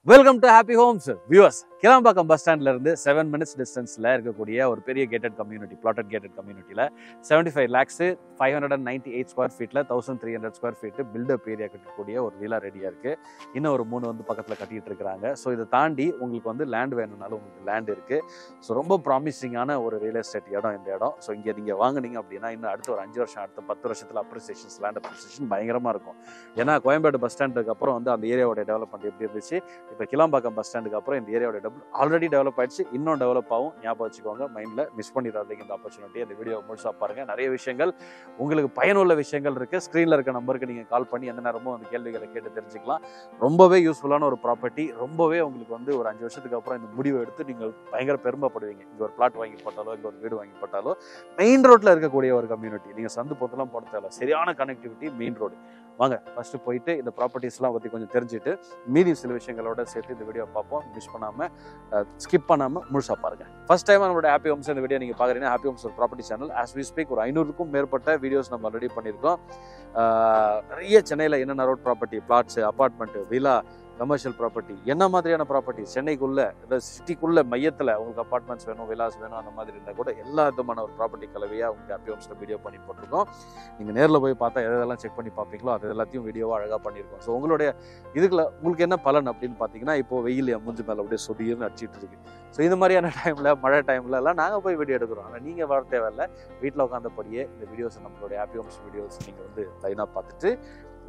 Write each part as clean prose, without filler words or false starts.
Welcome to happy homes viewers. Kilambakkam bus ஸ்டாண்ட்ல இருந்து 7 minutes டிஸ்டன்ஸ்ல இருக்கக்கூடிய ஒரு பெரிய கேட்டட் கம்யூனிட்டி, பிளாட்டட் கேட்டட் கம்யூனிட்டியில 75 lakhs 598 ஸ்கொயர் ஃபீட்ல 1300 ஸ்கொயர் ஃபீட் பில்டப் ஏரியா கட்டக்கூடிய ஒரு வில்லா ரெடியா இருக்கு. இன்னும் ஒரு 3 வந்து பக்கத்துல கட்டிட்டு இருக்காங்க. ஸோ இதை தாண்டி உங்களுக்கு வந்து லேண்ட் வேணும்னாலும் உங்களுக்கு லேண்ட் இருக்கு. ஸோ ரொம்ப ப்ராமிசிங்கான ஒரு ரியல் எஸ்டேட் இடம் இந்த இடம். ஸோ இங்கே நீங்க வாங்குனீங்க அப்படின்னா இன்னும் அடுத்த ஒரு 5 வருஷம் அடுத்த 10 வருஷத்துல அப்ரிசியேஷன்ஸ், லேண்ட் அப்ரிசியேஷன் பயங்கரமா இருக்கும். ஏன்னா கோயம்பேடு பஸ் ஸ்டாண்டுக்கு அப்புறம் வந்து அந்த ஏரியாவோட டெவலப்மெண்ட் எப்படி இருந்துச்சு, இப்போ கிளாம்பாக்கம் பஸ் ஸ்டாண்டுக்கு அப்புறம் இந்த ஏரியாவோட ஆல்ரெடி டெவலப் ஆயிடுச்சு, இன்னும் டெவலப் ஆகும். ஞாபகம் வச்சுக்கோங்க, மைண்ட்ல மிஸ் பண்ணிடாதீங்க இந்த ஆப்பர்ச்சுனிட்டி. இந்த வீடியோ முழுசா பாருங்க. நிறைய விஷயங்கள் உங்களுக்கு பயனுள்ள விஷயங்கள் இருக்கு. ஸ்கிரீன்ல இருக்க நம்பருக்கு நீங்க கால் பண்ணி எந்த நேரமும் அந்த கேள்விகளை கேட்டு தெரிஞ்சுக்கலாம். ரொம்பவே யூஸ்ஃபுல்லான ஒரு ப்ராப்பர்ட்டி. ரொம்பவே உங்களுக்கு வந்து ஒரு 5 வருஷத்துக்கு அப்புறம் இந்த முடிவை எடுத்து நீங்கள் பயங்கர பெருமைப்படுவீங்க. இங்க ஒரு பிளாட் வாங்கி போட்டாலோ, இங்க ஒரு வீடு வாங்கி போட்டாலோ, மெயின் ரோட்ல இருக்கக்கூடிய ஒரு கம்யூனிட்டி. நீங்க சந்து போத்தெல்லாம் போட தேவை, சரியான கனெக்டிவிட்டி, மெயின் ரோடு. வாங்க ஃபர்ஸ்ட் போயிட்டு இந்த ப்ராப்பர்ட்டிஸ்லாம் பற்றி கொஞ்சம் தெரிஞ்சுட்டு மீதி சில விஷயங்களோட சேர்த்து இந்த வீடியோ பார்ப்போம். மிஸ் பண்ணாமல் ஸ்கிப் பண்ணாமல் முழுசாக பாருங்க. ஃபர்ஸ்ட் டைம் நம்மளோட ஹாப்பி ஹோம்ஸ் இந்த வீடியோ நீங்கள் பார்க்குறீங்கன்னா, ஹாப்பி ஹோம்ஸ் ஒரு property channel. As we speak ஒரு 500க்கும் மேற்பட்ட வீடியோஸ் நம்ம ஆல்ரெடி பண்ணியிருக்கோம். நிறைய சென்னையில் என்னென்ன road property, flats, apartment, villa, commercial property, என்ன மாதிரியான ப்ராப்பர்ட்டி சென்னைக்குள்ள, அதாவது சிட்டிக்குள்ள மையத்தில் உங்களுக்கு அப்பார்ட்மெண்ட்ஸ் வேணும், வில்லாஸ் வேணும், அந்த மாதிரி இருந்தால் கூட எல்லா விதமான ஒரு ப்ராப்பர்ட்டி கலவையாக உங்களுக்கு ஹாப்பி ஹோம்ஸில் வீடியோ பண்ணி போட்டிருக்கோம். நீங்கள் நேரில் போய் பார்த்தா எதெல்லாம் செக் பண்ணி பார்ப்பீங்களோ அது எல்லாத்தையும் வீடியோவாக அழகாக பண்ணியிருக்கோம். ஸோ உங்களுடைய இதுக்குள்ள உங்களுக்கு என்ன பலன் அப்படின்னு பார்த்தீங்கன்னா, இப்போ வெயில் மூஞ்சி மேலே அப்படியே சொடின்னு அடிச்சிட்டு இருக்கு. ஸோ இந்த மாதிரியான டைமில், மழை டைம்ல எல்லாம் நாங்கள் போய் வீடியோ எடுக்கிறோம். ஆனால் நீங்கள் வர தேவையில்லை, வீட்டில் உட்காந்தபடியே இந்த வீடியோஸ், நம்மளுடைய ஹாப்பி ஹோம்ஸ் வீடியோஸ் நீங்கள் வந்து லைனாக பார்த்துட்டு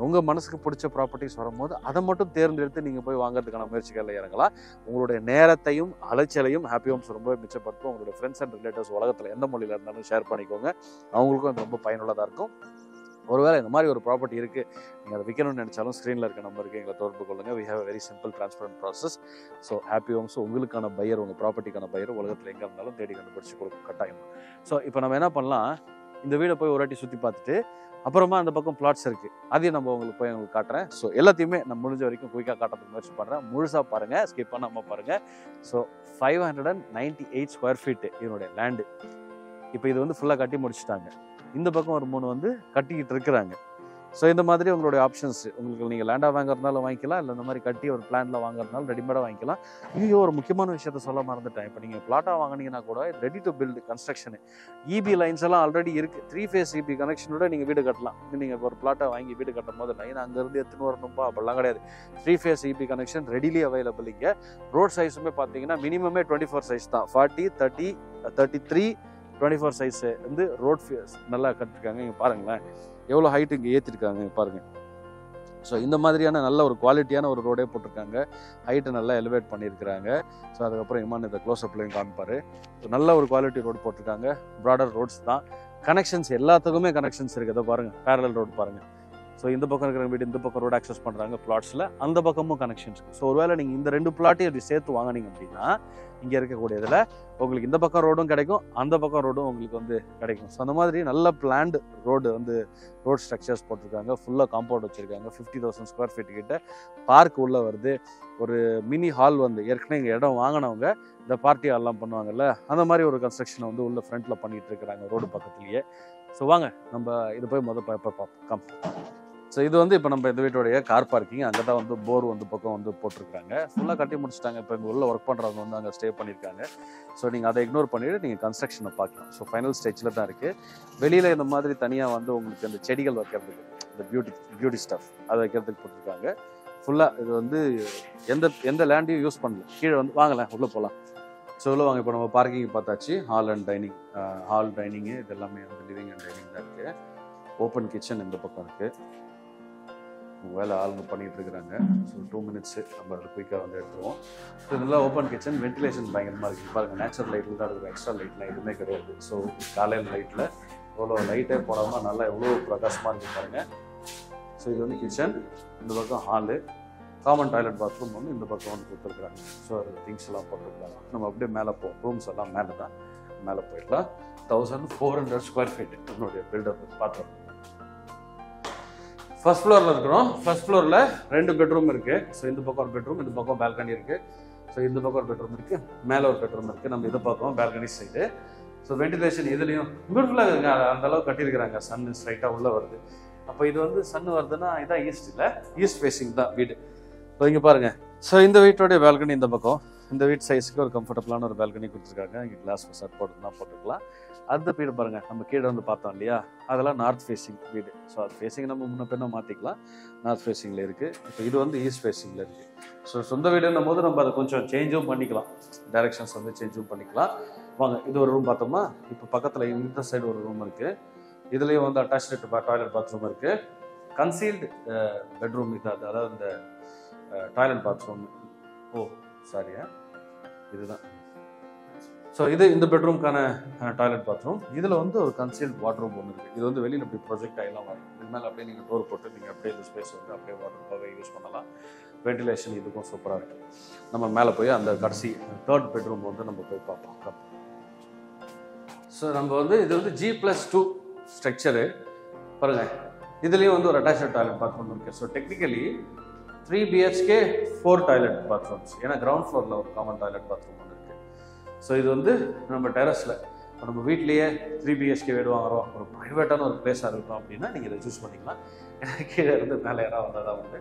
உங்கள் மனசுக்கு பிடிச்ச ப்ராப்பர்ட்டிஸ் வரும்போது அதை மட்டும் தேர்ந்தெடுத்து நீங்கள் போய் வாங்குறதுக்கான முயற்சிகளில் இறங்கலாம். உங்களுடைய நேரத்தையும் அலைச்சலையும் ஹாப்பி ஹோம்ஸ் ரொம்ப மிச்சப்படுத்தும். உங்களுடைய ஃப்ரெண்ட்ஸ் அண்ட் ரிலேட்டிவ்ஸ் உலகத்தில் எந்த மொழியில் இருந்தாலும் ஷேர் பண்ணிக்கோங்க. அவங்களுக்கும் அது ரொம்ப பயனுள்ளதாக இருக்கும். ஒருவேளை இந்த மாதிரி ஒரு ப்ராப்பர்ட்டி இருக்குது, நீங்கள் அதை விற்கணும்னு நினச்சாலும் ஸ்க்ரீனில் இருக்க நம்பருக்கு எங்களை தொடர்பு கொள்ளுங்கள். We have very simple transparent process. So Happy Homes உங்களுக்கான பையர், உங்கள் ப்ராப்பர்ட்டிக்கான பையர் உலகத்தில் எங்கே இருந்தாலும் தேடி கண்டுபிடிச்சி கொடுக்கும் கட்டாயம். ஸோ இப்போ நம்ம என்ன பண்ணலாம், இந்த வீடை போய் ஒரு வாட்டி சுற்றி பார்த்துட்டு அப்புறமா அந்த பக்கம் பிளாட்ஸ் இருக்குது, அதையும் நம்ம உங்களுக்கு காட்டுறேன். ஸோ எல்லாத்தையுமே நான் முடிஞ்ச வரைக்கும் குயிக்காக காட்டுறதுக்கு முயற்சி பண்ணுறேன். முழுசாக பாருங்கள், ஸ்கிப் பண்ணாமல் பாருங்கள். ஸோ 598 ஸ்கொயர் ஃபீட்டு இதனுடைய லேண்டு. இப்போ இது வந்து ஃபுல்லாக கட்டி முடிச்சுட்டாங்க. இந்த பக்கம் ஒரு 3 வந்து கட்டிக்கிட்டு இருக்கிறாங்க. ஸோ இந்த மாதிரி உங்களுடைய ஆப்ஷன்ஸ், உங்களுக்கு நீங்கள் லேண்டாக வாங்குறதுனாலும் வாங்கிக்கலாம், இல்லை இந்த மாதிரி கட்டி ஒரு பிளானில் வாங்குறதுனாலும் ரெடிமேடாக வாங்கிக்கலாம். இது ஒரு முக்கியமான விஷயத்த சொல்ல மறந்துட்டேன். இப்போ நீங்கள் பிளாட்டாக வாங்கினீங்கன்னா கூட ready to build construction, EB lines எல்லாம் ஆல்ரெடி இருக்குது. 3 phase இபி கனெக்ஷனோட நீங்கள் வீடு கட்டலாம். நீங்கள் ஒரு பிளாட்டாக வாங்கி வீடு கட்டும் போது லைன் அங்கேருந்து எடுத்துன்னு வரணும்பா அப்படிலாம் கிடையாது. 3 phase EB connection readily available. இங்கே ரோட் சைஸுமே பார்த்தீங்கன்னா மினிமமே 24 சைஸ் தான். 40, 30, 33, 24 சைஸு வந்து ரோட் நல்லா கட்டிருக்காங்க. இங்கே பாருங்களேன் எவ்வளோ ஹைட்டு இங்கே ஏற்றிருக்காங்க பாருங்கள். ஸோ இந்த மாதிரியான நல்ல ஒரு குவாலிட்டியான ஒரு ரோடே போட்டிருக்காங்க. ஹைட்டை நல்லா எலிவேட் பண்ணியிருக்கிறாங்க. ஸோ அதுக்கப்புறம் இமான் இதை க்ளோஸ்அப்லையும் காமிப்பார். ஸோ நல்ல ஒரு குவாலிட்டி ரோடு போட்டிருக்காங்க. ப்ராடர் ரோட்ஸ் தான். கனெக்ஷன்ஸ் எல்லாத்துக்குமே கனெக்ஷன்ஸ் இருக்குது. அதை பாருங்கள், பேரலல் ரோடு பாருங்கள். ஸோ இந்த பக்கம் இருக்கிற வீடு இந்த பக்கம் ரோடு ஆக்சஸ் பண்ணுறாங்க பிளாட்ஸில், அந்த பக்கமும் கனெக்ஷன்ஸ். ஸோ ஒருவேளை நீங்கள் இந்த 2 பிளாட்டையும் அப்படி சேர்த்து வாங்கினீங்க அப்படின்னா இங்கே இருக்கக்கூடியதில் உங்களுக்கு இந்த பக்கம் ரோடும் கிடைக்கும், அந்த பக்கம் ரோடும் உங்களுக்கு வந்து கிடைக்கும். ஸோ அந்த மாதிரி நல்ல பிளான்டு ரோடு வந்து ரோட் ஸ்ட்ரக்சர்ஸ் போட்டிருக்காங்க. ஃபுல்லாக காம்பவுண்ட் வச்சுருக்காங்க. 50,000 ஸ்கொயர் ஃபீட் கிட்ட பார்க் உள்ளே வருது. ஒரு மினி ஹால் வந்து ஏற்கனவே இங்கே இடம் வாங்கினவங்க இந்த பார்ட்டி ஹால்லாம் பண்ணுவாங்கல்ல, அந்த மாதிரி ஒரு கன்ஸ்ட்ரக்ஷனை வந்து உள்ள ஃப்ரண்ட்டில் பண்ணிகிட்டு இருக்கிறாங்க ரோடு பக்கத்துலேயே. ஸோ வாங்க நம்ம இது போய் பார்ப்போம். ஸோ இது வந்து இப்போ நம்ம இந்த வீட்டோடைய கார் பார்க்கிங். அங்கே தான் வந்து போர் வந்து பக்கம் வந்து போட்டிருக்காங்க. ஃபுல்லாக கட்டி முடிச்சிட்டாங்க. இப்போ இங்கே உள்ள ஒர்க் பண்ணுறவங்க வந்து அங்கே ஸ்டே பண்ணியிருக்காங்க. ஸோ நீங்கள் அதை இக்னோர் பண்ணிவிட்டு நீங்கள் கன்ஸ்ட்ரக்ஷனை பார்க்கலாம். ஸோ ஃபைனல் ஸ்டேஜில் தான் இருக்குது. வெளியில் இந்த மாதிரி தனியாக வந்து உங்களுக்கு அந்த செடிகள் வைக்கிறதுக்கு, இந்த பியூட்டி ஸ்டஃப் அதை வைக்கிறதுக்கு போட்டிருக்காங்க. ஃபுல்லாக இது வந்து எந்த லேண்டையும் யூஸ் பண்ணல. கீழே வந்து வாங்கலாம், உள்ளே போகலாம். ஸோ உள்ள வாங்க. இப்போ நம்ம பார்க்கிங் பார்த்தாச்சு. Hall and dining, hall dining இது எல்லாமே வந்து லிவிங் அண்ட் டைனிங் தான் இருக்குது. ஓப்பன் கிச்சன் இந்த பக்கம் இருக்குது. வேலை ஆளுங்க பண்ணிகிட்டு இருக்கிறாங்க. ஸோ 2 minutes நம்ம அதை குயிக்காக வந்து எடுத்துருவோம். ஸோ இதெல்லாம் ஓப்பன் கிச்சன். வென்டிலேஷன் பயங்கரமாக இருக்குது பாருங்கள். நேச்சுரல் லைட்டில் தான் இருக்குது, எக்ஸ்ட்ரா லைட்லாம் எதுவுமே கிடையாது. ஸோ காலையில் லைட்டில் எவ்வளோ லைட்டே போடாமல் நல்லா எவ்வளோ பிரகாசமாக இருக்குது பாருங்கள். ஸோ இது வந்து கிச்சன், இந்த பக்கம் ஹாலு, காமன் டாய்லெட் பாத்ரூம் வந்து இந்த பக்கம் வந்து கொடுத்துருக்குறாங்க. ஸோ அது திங்ஸ் எல்லாம் போட்டுருக்காங்க. நம்ம அப்படியே மேலே போவோம். ரூம்ஸ் எல்லாம் மேலே தான், மேலே போயிடலாம். 1400 ஸ்கொயர் ஃபீட் என்னுடைய பில்டப் பார்த்துருக்கோம். ஃபர்ஸ்ட் ஃப்ளோரில் இருக்கிறோம். ஃபர்ஸ்ட் ஃப்ளோரில் 2 பெட்ரூம் இருக்குது. ஸோ இந்த பக்கம் ஒரு பெட்ரூம், இந்த பக்கம் பால்கனி இருக்குது. ஸோ இந்த பக்கம் ஒரு பெட்ரூம் இருக்குது, மேலே ஒரு பெட்ரூம் இருக்குது. நம்ம இதை பார்ப்போம் பால்கனி சைடு. ஸோ வென்டிலேஷன் இதுலேயும் பியூட்டிஃபுல்லாக இருக்குங்க. அந்த அளவுக்கு கட்டியிருக்கிறாங்க. சன்னு ஸ்ட்ரைட்டாக உள்ளே வருது. அப்போ இது வந்து சன்னு வருதுன்னா இதான் ஈஸ்ட் இல்லை, ஈஸ்ட் ஃபேஸிங் தான் வீடு. ஸோ இங்கே பாருங்கள், ஸோ இந்த வீட்டோடைய பால்கனி இந்த பக்கம், இந்த வீட் சைஸுக்கு ஒரு கம்ஃபர்டபுளான ஒரு பால்கனி கொடுத்துருக்காங்க. இங்கே கிளாஸ் ஃபெசாட் போட்டுக்கலாம் போட்டுக்கலாம். அடுத்த வீடு பாருங்கள், நம்ம கீழே வந்து பார்த்தோம் இல்லையா, அதெல்லாம் நார்த் ஃபேஸிங் வீடு. ஸோ அது ஃபேஸிங் நம்ம முன்ன பின்ன மாற்றிக்கலாம். நார்த் ஃபேஸிங்கில் இருக்குது. இப்போ இது வந்து ஈஸ்ட் ஃபேஸிங்கில் இருக்குது. ஸோ சொந்த வீடுன்னும் போது நம்ம அதை கொஞ்சம் சேஞ்சும் பண்ணிக்கலாம், டைரக்ஷன்ஸ் வந்து சேஞ்சும் பண்ணிக்கலாம். வாங்க, இது ஒரு ரூம் பார்த்தோமா. இப்போ பக்கத்தில் இந்த சைடு ஒரு ரூம் இருக்குது. இதுலேயும் வந்து அட்டாச்டு டாய்லெட் பாத்ரூம் இருக்குது. கன்சீல்டு பெட்ரூம் இது, அதாவது இந்த டாய்லெட் பாத்ரூம். ஓ சாரியா, இதுதான். ஸோ இது இந்த பெட்ரூம்க்கான டாய்லெட் பாத்ரூம். இதில் வந்து ஒரு கன்சீல்ட் வாட்ரூம் ஒன்று இருக்குது. இது வந்து வெளியில் இப்படி ப்ரொஜெக்ட் ஆகிலாம் வரும். இது மேலே அப்படியே நீங்கள் டோர் போட்டு நீங்கள் அப்படியே இந்த ஸ்பேஸ் வந்து அப்படியே வாட்டருக்காக யூஸ் பண்ணலாம். வென்டிலேஷன் இதுக்கும் சூப்பராக இருக்குது. நம்ம மேலே போய் அந்த கடைசி தேர்ட் பெட்ரூம் வந்து நம்ம போய் பார்ப்போம். ஸோ நம்ம வந்து இது வந்து G+2 ஸ்ட்ரக்சரு பாருங்கள். இதுலேயும் வந்து ஒரு அட்டாச்ட் டாய்லெட் பாத்ரூம் இருக்குது. So technically 3 BHK 4 toilet bathrooms. ஏன்னா கிரவுண்ட் ஃப்ளோரில் ஒரு காமன் டாய்லெட் பாத்ரூம் ஒன்று இருக்குது. ஸோ இது வந்து நம்ம டெரஸில் நம்ம வீட்லேயே 3 BHK வீடு வாங்குறோம், ஒரு ப்ரைவேட்டான ஒரு பிளேஸாக இருக்கும் அப்படின்னா நீங்கள் இதை சூஸ் பண்ணிக்கலாம். ஏன்னா கீழே இருந்து மேலே யாராவது வந்தால் தான் வந்து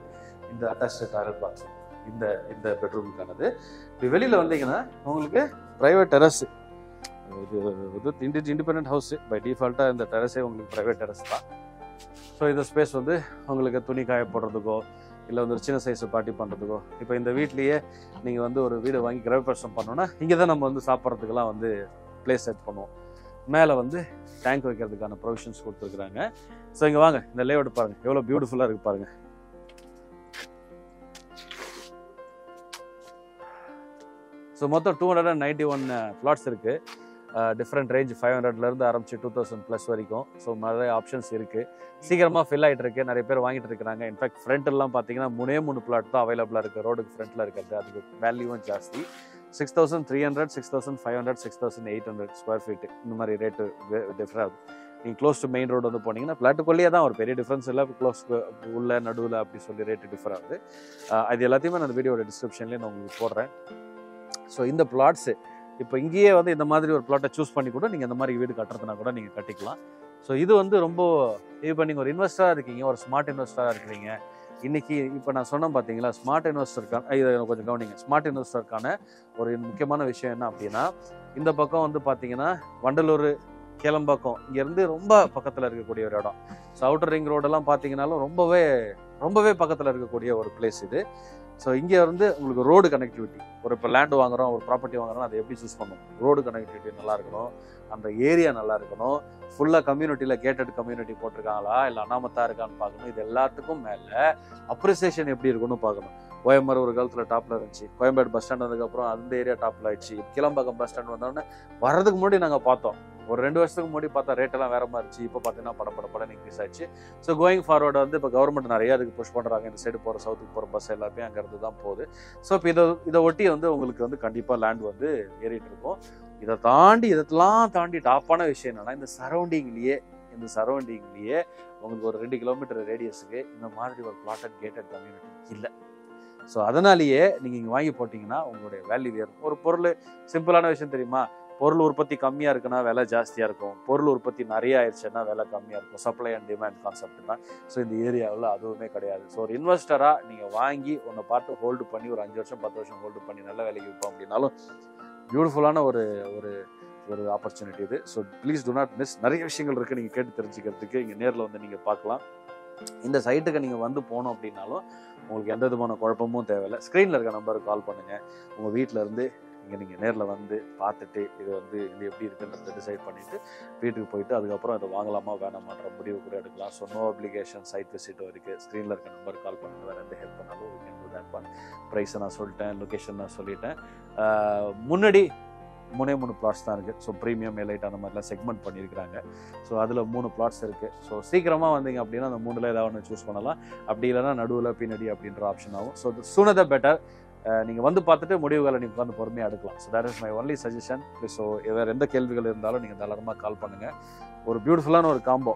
இந்த அட்டாச்டு டாய்லெட் பாத்ரூம் இந்த பெட்ரூமுக்கானது. இப்போ வெளியில் வந்தீங்கன்னா உங்களுக்கு ப்ரைவேட் டெரஸ். இது இண்டிபெண்டன்ட் ஹவுஸ். பை டிஃபால்ட்டாக இந்த டெரஸே உங்களுக்கு ப்ரைவேட் டெரஸ் தான். ஸோ இந்த ஸ்பேஸ் வந்து உங்களுக்கு துணி காய போடுறதுக்கோ இல்லை வந்து ஒரு சின்ன சைஸை பார்ட்டி பண்ணுறதுக்கோ, இப்போ இந்த வீட்லேயே நீங்கள் வந்து ஒரு வீடு வாங்கி கிரகப்பிரவேசம் பண்ணோன்னா இங்கே தான் நம்ம வந்து சாப்பிட்றதுக்கெல்லாம் வந்து பிளேஸ் செட் பண்ணுவோம். மேலே வந்து டேங்க் வைக்கிறதுக்கான ப்ரொவிஷன்ஸ் கொடுத்துருக்குறாங்க. ஸோ இங்கே வாங்க, இந்த லேஅவுட் பாருங்கள் எவ்வளோ பியூட்டிஃபுல்லாக இருக்குது பாருங்கள். ஸோ மொத்தம் 291 பிளாட்ஸ் இருக்குது. டிஃப்ரெண்ட் ரேஞ்ச் 500லேருந்து ஆரம்பிச்சு 2000+ வரைக்கும். ஸோ நிறைய ஆப்ஷன்ஸ் இருக்குது. சீக்கிரமாக ஃபில் ஆகிட்டு இருக்கு. நிறைய பேர் வாங்கிட்டு இருக்கிறாங்க. இன்ஃபேக்ட் ஃப்ரண்ட்லாம் பார்த்தீங்கன்னா 3 பிளாட் தான் அவைலபிளாக இருக்குது ரோடுக்கு ஃப்ரண்ட்டில் இருக்கிறது. அதுக்கு வேல்யூவும் ஜாஸ்தி. 6300, 6500, 6800 ஸ்கொயர் ஃபீட்டு இந்த மாதிரி ரேட்டு டிஃப்ரெண்ட் ஆகுது. நீங்கள் க்ளோஸ் டு மெயின் ரோடு வந்து போனீங்கன்னா ஃப்ளாட்டுக்குள்ளேயே தான் ஒரு பெரிய டிஃப்ரென்ஸ் இல்லை. க்ளோஸ் உள்ள நடுவில் அப்படி சொல்லி ரேட்டு டிஃபர் ஆகுது. அது எல்லாத்தையுமே நான் வீடியோட டிஸ்கிரிப்ஷன்லேயே நான் உங்களுக்கு போடுறேன். ஸோ இந்த பிளாட்ஸு இப்போ இங்கேயே வந்து இந்த மாதிரி ஒரு பிளாட்டை சூஸ் பண்ணி கூட நீங்கள் இந்த மாதிரி வீடு கட்டுறதுனா கூட நீங்கள் கட்டிக்கலாம். ஸோ இது வந்து ரொம்ப, இப்போ நீங்கள் ஒரு இன்வெஸ்டராக இருக்கீங்க, ஒரு ஸ்மார்ட் இன்வெஸ்டராக இருக்கிறீங்க. இன்றைக்கி இப்போ நான் சொன்னேன் பார்த்தீங்களா, ஸ்மார்ட் இன்வெஸ்டருக்கான, இதை கொஞ்சம் கவனிங்க. ஸ்மார்ட் இன்வெஸ்டருக்கான ஒரு முக்கியமான விஷயம் என்ன அப்படின்னா, இந்த பக்கம் வந்து பார்த்தீங்கன்னா வண்டலூர், கேளம்பாக்கம் இங்கேருந்து ரொம்ப பக்கத்தில் இருக்கக்கூடிய ஒரு இடம். ஸோ அவுட்டர் ரிங் ரோடெல்லாம் பார்த்தீங்கன்னாலும் ரொம்பவே பக்கத்தில் இருக்கக்கூடிய ஒரு பிளேஸ் இது. ஸோ இங்கே வந்து உங்களுக்கு ரோடு கனெக்டிவிட்டி, ஒரு இப்போ லேண்டு வாங்குகிறோம், ஒரு ப்ராப்பர்ட்டி வாங்குறோம், அதை எப்படி சூஸ் பண்ணணும், ரோடு கனெக்டிவிட்டி நல்லா இருக்கணும், அந்த ஏரியா நல்லா இருக்கணும், ஃபுல்லாக கம்யூனிட்டியில் கேட்டட் கம்யூனிட்டி போட்டிருக்காங்களா இல்லை அனாமத்தாக இருக்கான்னு பார்க்கணும். இது எல்லாத்துக்கும் மேலே அப்ரிசியேஷன் எப்படி இருக்குன்னு பார்க்கணும். கோயம்பேடு ஒரு காலத்தில் டாப்பில் இருந்துச்சு. கோயம்பேடு பஸ் ஸ்டாண்ட் வந்ததுக்கப்புறம் அந்த ஏரியா டாப்பில் ஆயிடுச்சு. கிளம்பாக்கம் பஸ் ஸ்டாண்ட் வந்தோடனே வர்றதுக்கு முன்னாடி நாங்கள் பார்த்தோம், ஒரு 2 வருஷத்துக்கு முன்னாடி பார்த்தா ரேட்டெல்லாம் வேற மாதிரி இருந்துச்சு. இப்போ பார்த்தீங்கன்னா படம் இன்க்ரீஸ் ஆயிடுச்சு. ஸோ கோயிங் ஃபார்வர்டு வந்து இப்போ கவர்மெண்ட் நிறையா அதுக்கு புஷ் பண்ணுறாங்க. இந்த சைடு போகிற சவுத்துக்கு போகிற பஸ் எல்லாமே அங்கேருந்து தான் போகுது. ஸோ இப்போ இதை ஒட்டி வந்து உங்களுக்கு வந்து கண்டிப்பாக லேண்ட் வந்து ஏறிட்டு இருக்கும். இதெல்லாம் தாண்டி டாப்பான விஷயம் என்னன்னா, இந்த சரௌண்டிங்லேயே உங்களுக்கு ஒரு 2 கிலோமீட்டர் ரேடியஸுக்கு இந்த மாதிரி ஒரு பிளாட்டட் கேட்டட் கம்யூனிட்டி இல்லை. ஸோ அதனாலேயே நீங்கள் இங்கே வாங்கி போட்டிங்கன்னா உங்களுடைய வேல்யூ ஏறும். ஒரு பொருள் சிம்பிளான விஷயம் தெரியுமா, பொருள் உற்பத்தி கம்மியாக இருக்குன்னா விலை ஜாஸ்தியாக இருக்கும், பொருள் உற்பத்தி நிறைய ஆயிடுச்சுன்னா விலை கம்மியாக இருக்கும். சப்ளை அண்ட் டிமாண்ட் கான்செப்ட் தான். ஸோ இந்த ஏரியாவில் அதுவுமே கிடையாது. ஸோ ஒரு இன்வெஸ்டராக நீங்கள் வாங்கி ஒன்றை பார்த்து ஹோல்டு பண்ணி ஒரு 5 வருஷம் 10 வருஷம் ஹோல்டு பண்ணி நல்ல விலைக்கு விற்போம் அப்படின்னாலும் பியூட்டிஃபுல்லான ஒரு ஒரு ஆப்பர்ச்சுனிட்டி இது. So please to not miss. நிறைய விஷயங்கள் இருக்குது நீங்கள் கேட்டு தெரிஞ்சுக்கிறதுக்கு. இங்கே நேரில் வந்து நீங்கள் பார்க்கலாம். இந்த சைட்டுக்கு நீங்கள் வந்து போனோம் அப்படின்னாலும் உங்களுக்கு எந்த விதமான குழப்பமும் தேவையில்லை. ஸ்க்ரீனில் இருக்க நம்பருக்கு கால் பண்ணுங்கள். உங்கள் வீட்டில் இருந்து நீங்கள் நேரில் வந்து பார்த்துட்டு இது எப்படி இருக்குன்றதை டிசைட் பண்ணிவிட்டு வீட்டுக்கு போயிட்டு அதுக்கப்புறம் அதை வாங்கலாமா வேணாமான்ற முடிவு கூட எடுக்கலாம். ஸோ நோ அப்ளிகேஷன், சைட் விசிட்டும் இருக்குது. ஸ்க்ரீனில் இருக்க நம்பருக்கு கால் பண்ணுங்கள். வேறு எந்த ஹெல்ப் பண்ணாலும் we can do that one. ப்ரைஸை நான் சொல்லிட்டேன், லொக்கேஷன் நான் சொல்லிட்டேன். முன்னாடி 3 பிளாட்ஸ் தான் இருக்குது. ஸோ ப்ரீமியம், எலைட் அந்த மாதிரிலாம் செக்மெண்ட் பண்ணியிருக்கிறாங்க. ஸோ அதில் 3 பிளாட்ஸ் இருக்குது. ஸோ சீக்கிரமாக வந்தீங்க அப்படின்னா அந்த 3ல் ஏதாவது ஒன்று சூஸ் பண்ணலாம். அப்படி இல்லைனா நடுவில் பின்னாடி அப்படின்ற ஆப்ஷன் ஆகும். So sooner the better. நீங்கள் வந்து பார்த்துட்டு முடிவுகளை நீங்கள் உட்காந்து பொறுமையாக எடுக்கலாம். So that is my only suggestion. So வேறு எந்த கேள்விகள் இருந்தாலும் நீங்கள் தாராளமாக கால் பண்ணுங்கள். ஒரு பியூட்டிஃபுல்லான ஒரு காம்போ.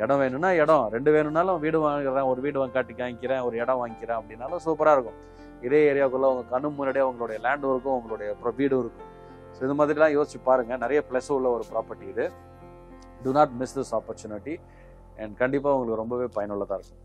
இடம் வேணும்னா இடம், 2 வேணும்னாலும் வீடு வாங்குறேன், ஒரு வீடு வாங்கிக்கிறேன், ஒரு இடம் வாங்கிக்கிறேன் அப்படின்னாலும் சூப்பராக இருக்கும். இதே ஏரியாவுக்குள்ளே உங்கள் கண்ணு முன்னாடியே உங்களுடைய லேண்டும் இருக்கும், உங்களுடைய வீடும் இருக்கும். ஸோ இது மாதிரிலாம் யோசிச்சு பாருங்கள். நிறைய ப்ளஸ் உள்ள ஒரு ப்ராப்பர்ட்டி இது. To not miss this opportunity. And கண்டிப்பாக உங்களுக்கு ரொம்பவே பயனுள்ளதாக இருக்கும்.